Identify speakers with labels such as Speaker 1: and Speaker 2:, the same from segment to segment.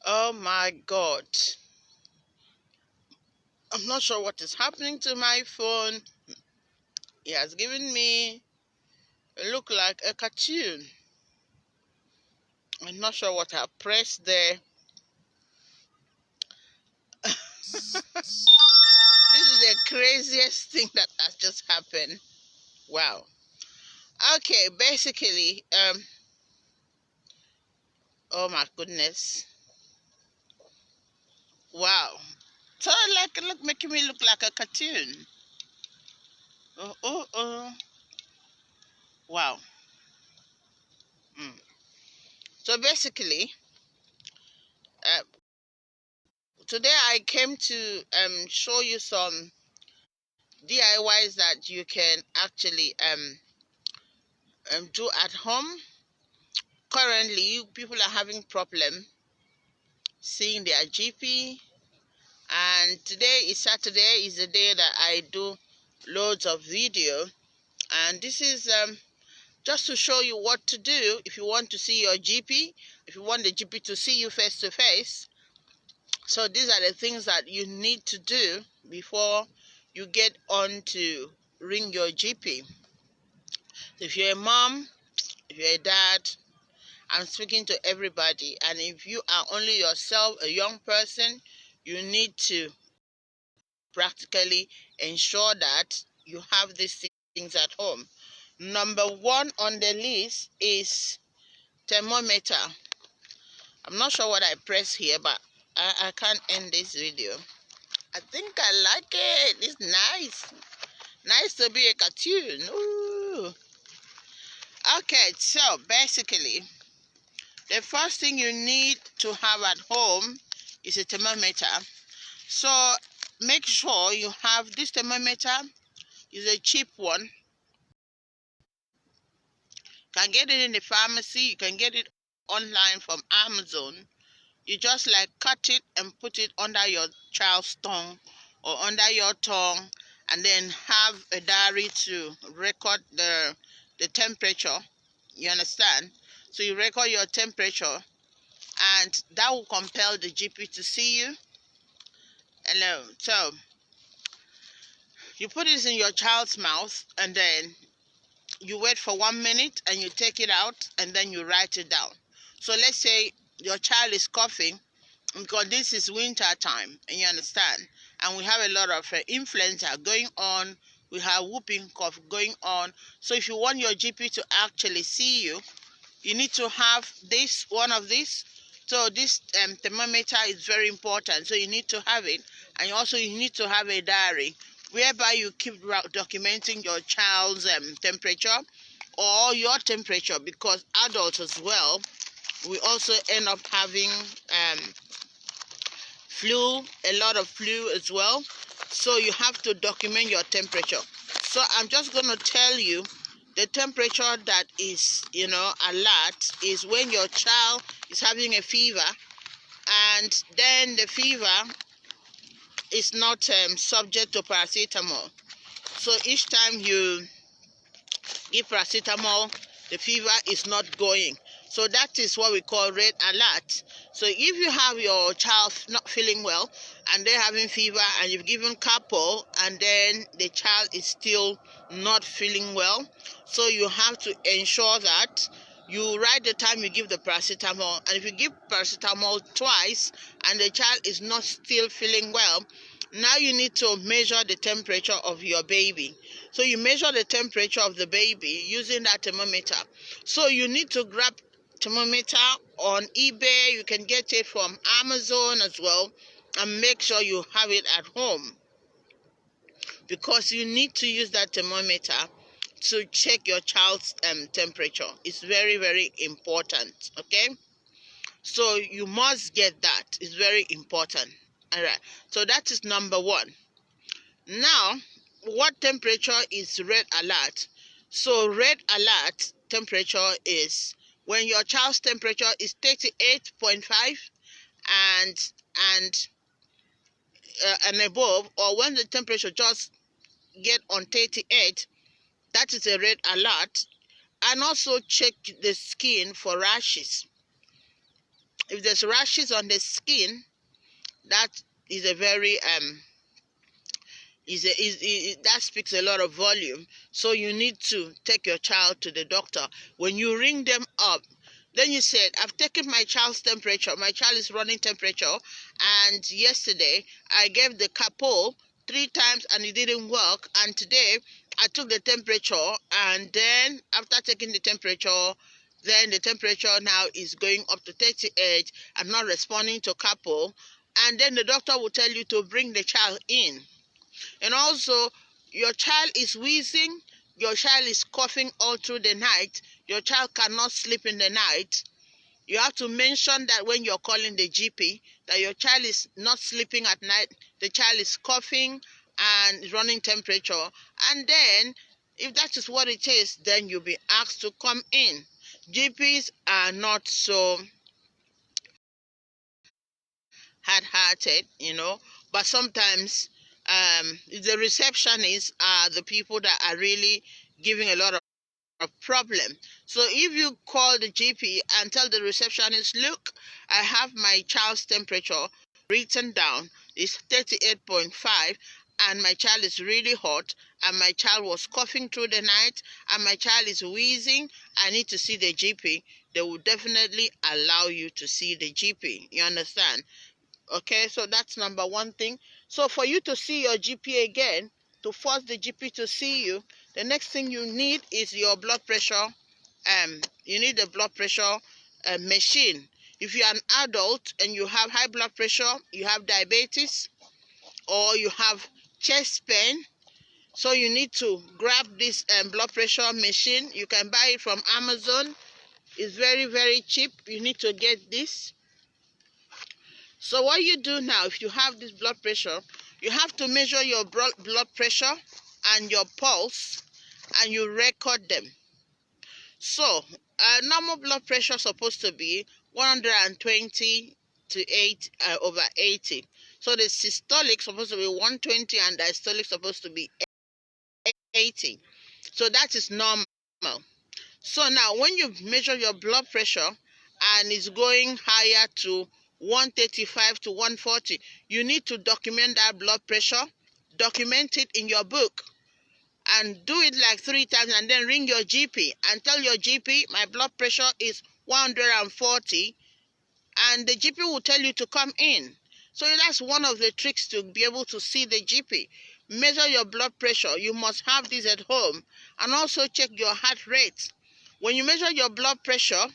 Speaker 1: Oh my God. I'm not sure what is happening to my phone. It has given me a look like a cartoon. I'm not sure what I pressed there. This is the craziest thing that has just happened. Wow. Okay, basically, oh my goodness. Wow. So like look making me look like a cartoon. Oh. Wow. Mm. So basically, uh, today I came to show you some DIYs that you can actually do at home. Currently, people are having problem seeing their GP, and today is Saturday, is the day that I do loads of video, and this is just to show you what to do if you want to see your GP, if you want the GP to see you face to face. So these are the things that you need to do before you get on to ring your GP. If you're a mom, if you're a dad, I'm speaking to everybody. And if you are only yourself, a young person, you need to practically ensure that you have these things at home. Number one on the list is thermometer. I'm not sure what I press here, but I can't end this video. I think I like it. It's nice. Nice to be a cartoon. Ooh. Okay, so basically, the first thing you need to have at home is a thermometer. So make sure you have this thermometer. Is a cheap one. You can get it in the pharmacy. You can get it online from Amazon. You just like cut it and put it under your child's tongue or under your tongue, and then have a diary to record the temperature. You understand? So you record your temperature, and that will compel the GP to see you. And so you put this in your child's mouth, and then you wait for 1 minute, and you take it out, and then you write it down. So let's say your child is coughing, because this is winter time, and you understand, and we have a lot of influenza going on. We have whooping cough going on. So if you want your GP to actually see you, you need to have this one of these. So this thermometer is very important, so you need to have it. And also you need to have a diary whereby you keep documenting your child's temperature or your temperature, because adults as well, we also end up having flu, a lot of flu as well. So you have to document your temperature. So I'm just going to tell you the temperature that is, alert is when your child is having a fever, and then the fever is not subject to paracetamol. So each time you give paracetamol, the fever is not going. So that is what we call red alert. So if you have your child not feeling well and they're having fever, and you've given couple, and then the child is still not feeling well, so you have to ensure that you write the time you give the paracetamol. And if you give paracetamol twice and the child is not still feeling well, now you need to measure the temperature of your baby. So you measure the temperature of the baby using that thermometer. So you need to grab thermometer on eBay. You can get it from Amazon as well, and make sure you have it at home, because you need to use that thermometer to check your child's temperature. It's very, very important. Okay, so you must get that. It's very important. All right, so that is number one. Now, what temperature is red alert? So red alert temperature is when your child's temperature is 38.5 and and and above, or when the temperature just get on 38, that is a red alert. And also check the skin for rashes. If there's rashes on the skin, that is a very that speaks a lot of volume. So you need to take your child to the doctor. When you ring them up, then you said, I've taken my child's temperature. My child is running temperature, and yesterday I gave the Capol 3 times and it didn't work. And today I took the temperature, and then after taking the temperature, then the temperature now is going up to 38 and not responding to Capol. And then the doctor will tell you to bring the child in. And also, your child is wheezing, your child is coughing all through the night, your child cannot sleep in the night. You have to mention that when you're calling the GP, that your child is not sleeping at night, the child is coughing and running temperature. And then, if that is what it is, then you'll be asked to come in. GPs are not so hard-hearted, but sometimes the receptionists are the people that are really giving a lot of problem. So if you call the GP and tell the receptionist, look, I have my child's temperature written down, it's 38.5, and my child is really hot, and my child was coughing through the night, and my child is wheezing, I need to see the GP, they will definitely allow you to see the GP. You understand? Okay, so that's number one thing. So for you to see your GP again, to force the GP to see you, the next thing you need is your blood pressure. You need a blood pressure machine. If you're an adult and you have high blood pressure, you have diabetes, or you have chest pain, so you need to grab this blood pressure machine. You can buy it from Amazon. It's very, very cheap. You need to get this. So what you do now, if you have this blood pressure, you have to measure your blood pressure and your pulse, and you record them. So normal blood pressure is supposed to be 120 to 8 over 80. So the systolic is supposed to be 120 and diastolic is supposed to be 80. So that is normal. So now when you measure your blood pressure and it's going higher to 135 to 140, you need to document that blood pressure, document it in your book, and do it like 3 times, and then ring your GP and tell your GP, my blood pressure is 140, and the GP will tell you to come in. So that's one of the tricks to be able to see the GP. Measure your blood pressure. You must have this at home, and also check your heart rate. When you measure your blood pressure,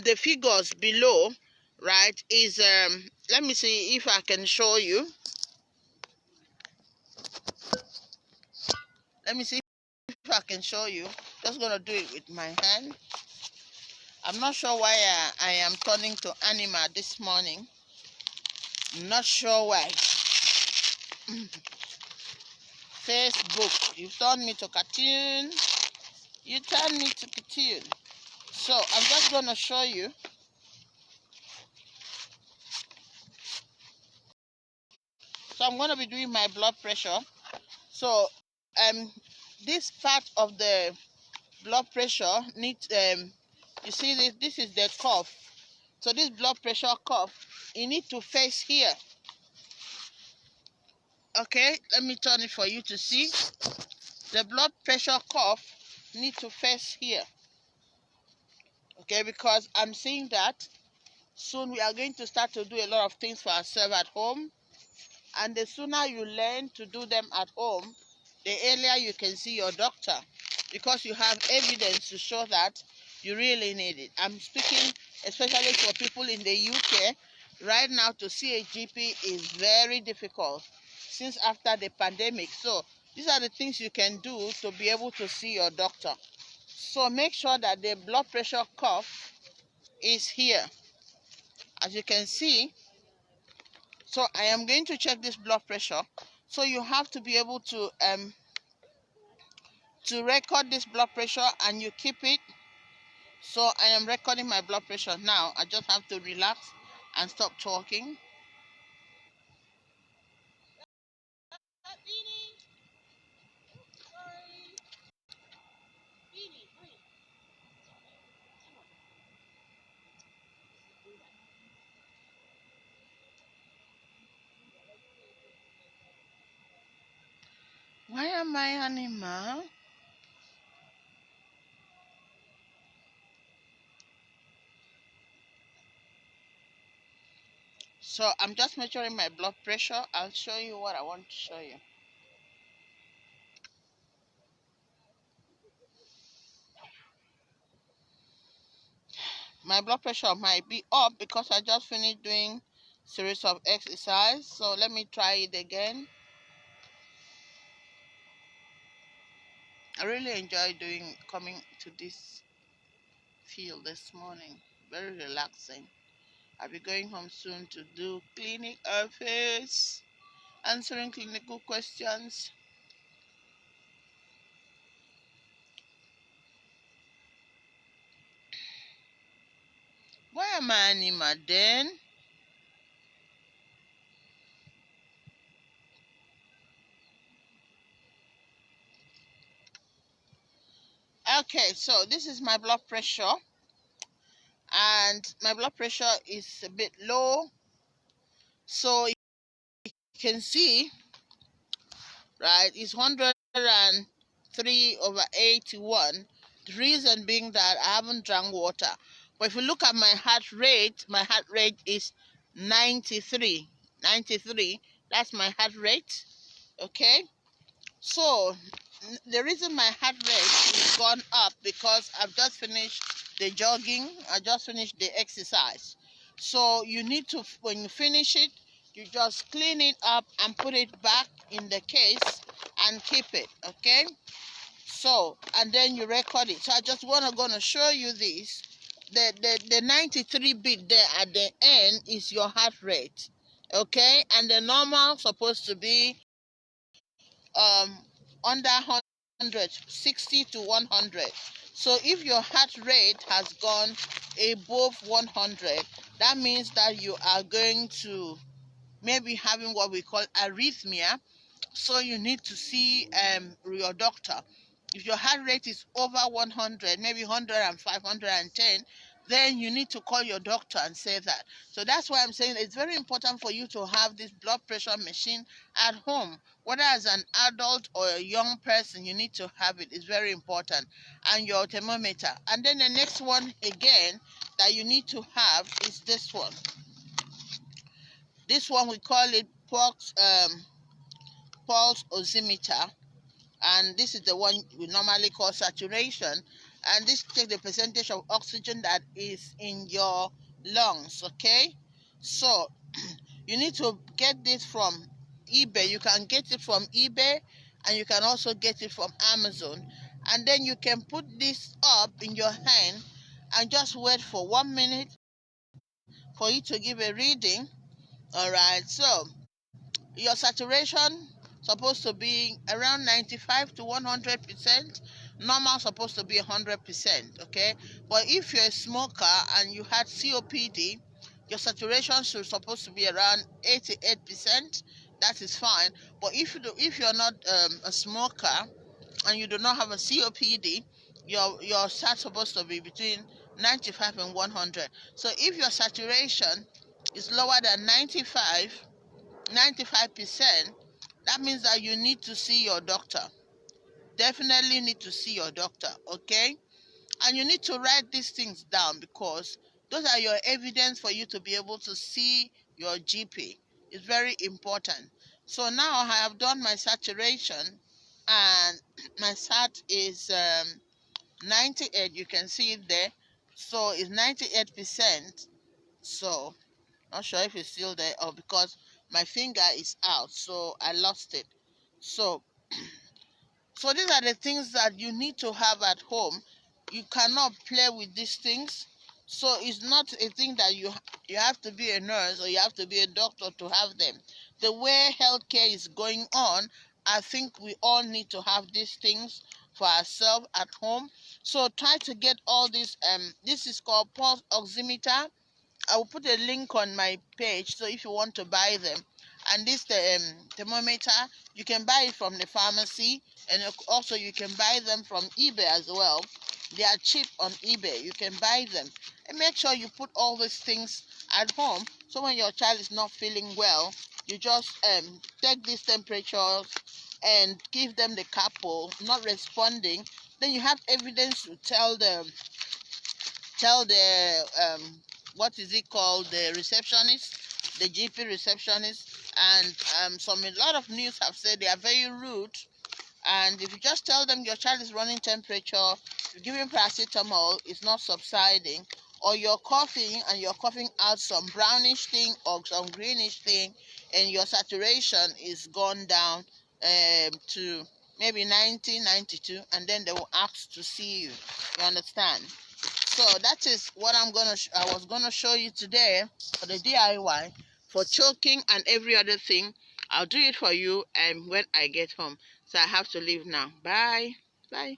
Speaker 1: the figures below, right, is let me see if I can show you. Let me see if I can show you. Just gonna do it with my hand. I'm not sure why I am turning to animal this morning. I'm not sure why. Facebook, you turned me to cartoon. You turned me to cartoon. So I'm just gonna show you. So I'm gonna be doing my blood pressure. So this part of the blood pressure needs you see this is the cuff. So this blood pressure cuff, you need to face here. Okay, let me turn it for you to see. The blood pressure cuff need to face here. Okay, because I'm seeing that soon we are going to start to do a lot of things for ourselves at home, and the sooner you learn to do them at home, the earlier you can see your doctor, because you have evidence to show that you really need it. I'm speaking especially for people in the UK. Right now, to see a GP is very difficult since after the pandemic. So these are the things you can do to be able to see your doctor. So make sure that the blood pressure cuff is here. As you can see, so I am going to check this blood pressure. So you have to be able to record this blood pressure, and you keep it. So I am recording my blood pressure now. I just have to relax and stop talking. Why am I animal? So I'm just measuring my blood pressure. I'll show you what I want to show you. My blood pressure might be up because I just finished doing series of exercise. So let me try it again. I really enjoy coming to this field this morning. Very relaxing. I'll be going home soon to do clinic office, answering clinical questions. Why am I animal then? Okay, so this is my blood pressure, and my blood pressure is a bit low. So you can see, right, it's 103/81. The reason being that I haven't drank water. But if you look at my heart rate is 93. 93, that's my heart rate. Okay, so the reason my heart rate is gone up because I've just finished the jogging, I just finished the exercise. So you need to, when you finish it, you just clean it up and put it back in the case and keep it. Okay, so and then you record it. So I just gonna show you this. The 93 beat there at the end is your heart rate. Okay, and the normal supposed to be um under 100, 60 to 100. So if your heart rate has gone above 100, that means that you are going to maybe having what we call arrhythmia. So you need to see your doctor. If your heart rate is over 100, maybe 105, 110, then you need to call your doctor and say that. So that's why I'm saying it's very important for you to have this blood pressure machine at home. Whether as an adult or a young person, you need to have it. It's very important. And your thermometer. And then the next one again that you need to have is this one. This one we call it pulse oximeter, and this is the one we normally call saturation, and this takes the percentage of oxygen that is in your lungs. Okay, so you need to get this from eBay. You can get it from eBay, and you can also get it from Amazon, and then you can put this up in your hand and just wait for 1 minute for it to give a reading. All right, so your saturation supposed to be around 95 to 100%. Normal supposed to be 100%. Okay, but if you're a smoker and you had COPD, your saturation should supposed to be around 88%. That is fine. But if you're not a smoker and you do not have a COPD, your sat supposed to be between 95 and 100. So if your saturation is lower than 95%, that means that you need to see your doctor. Definitely need to see your doctor. Okay, and you need to write these things down because those are your evidence for you to be able to see your GP. It's very important. So now I have done my saturation, and my sat is 98. You can see it there. So it's 98%. So not sure if it's still there or because my finger is out, so I lost it. So so these are the things that you need to have at home. You cannot play with these things. So it's not a thing that you have to be a nurse or you have to be a doctor to have them. The way healthcare is going on, I think we all need to have these things for ourselves at home. So try to get all this. This is called pulse oximeter. I will put a link on my page, so if you want to buy them. And this thermometer, you can buy it from the pharmacy, and also you can buy them from eBay as well. They are cheap on eBay. You can buy them, and make sure you put all these things at home. So when your child is not feeling well, you just take these temperatures and give them the couple not responding, then you have evidence to tell the what is it called, the receptionist, the GP receptionist. And a lot of news have said they are very rude. And if you just tell them your child is running temperature, you're giving paracetamol, it's not subsiding, or you're coughing and you're coughing out some brownish thing or some greenish thing, and your saturation is gone down to maybe 90, 92, and then they will ask to see you. You understand? So that is what I was gonna show you today for the DIY for choking and every other thing. I'll do it for you and when I get home. So I have to leave now. Bye. Bye.